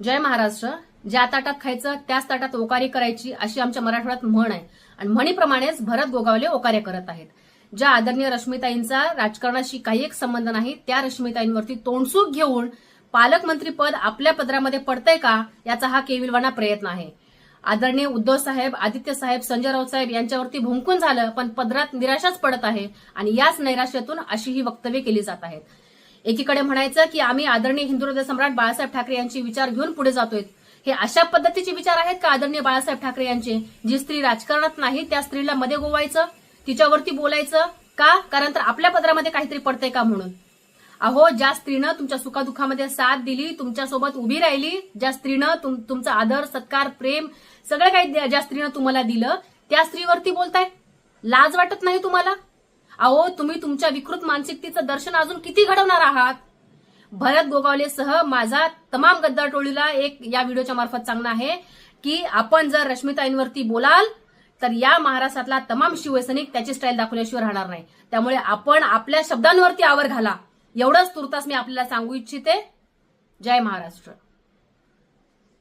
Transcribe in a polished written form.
जय महाराष्ट्र. ज्या ताटात खायचं त्याच ताटात ओकारी करायची अशी आमच्या मराठवाड्यात म्हण आहे आणि म्हणीप्रमाणेच भरत गोगावले ओकार्य करत आहेत. ज्या आदरणीय रश्मिताईंचा राजकारणाशी काही एक संबंध नाही त्या रश्मिताईंवरती तोंडसूक घेऊन पालकमंत्री पद आपल्या पदरामध्ये पडतंय का याचा हा केविलवाणा प्रयत्न आहे. आदरणीय उद्धव साहेब, आदित्य साहेब, संजय राऊत साहेब यांच्यावरती भुंकून झालं, पण पदरात निराशाच पडत आहे आणि याच नैराश्यातून अशी ही वक्तव्य केली जात आहेत. एकीकडे म्हणायचं की आम्ही आदरणीय हिंदू हृदय सम्राट बाळासाहेब ठाकरे यांचे विचार घेऊन पुढे जातोय. हे अशा पद्धतीचे विचार आहेत का आदरणीय बाळासाहेब ठाकरे यांचे? जी स्त्री राजकारणात नाही त्या स्त्रीला मध्ये गोवायचं, तिच्यावरती बोलायचं का? कारण तर आपल्या पदरामध्ये काहीतरी पडतंय का म्हणून. अहो, ज्या स्त्रीनं तुमच्या सुखादुखामध्ये साथ दिली, तुमच्यासोबत उभी राहिली, ज्या स्त्रीनं तुमचा आदर, सत्कार, प्रेम सगळं काही ज्या स्त्रीनं तुम्हाला दिलं त्या स्त्रीवरती बोलताय. लाज वाटत नाही तुम्हाला? अहो, तुम्ही तुमच्या विकृत मानसिकतेचं दर्शन अजून किती घडवणार आहात? भरत गोगावलेसह माझा तमाम गद्दार टोळीला एक या व्हिडिओच्या मार्फत सांगणं आहे की आपण जर रश्मिताईंवरती बोलाल तर या महाराष्ट्रातला तमाम शिवसैनिक त्याची स्टाईल दाखवल्याशिवाय राहणार नाही. त्यामुळे आपण आपल्या शब्दांवरती आवर घाला, एवढंच तुर्तास मी आपल्याला सांगू इच्छिते. जय महाराष्ट्र.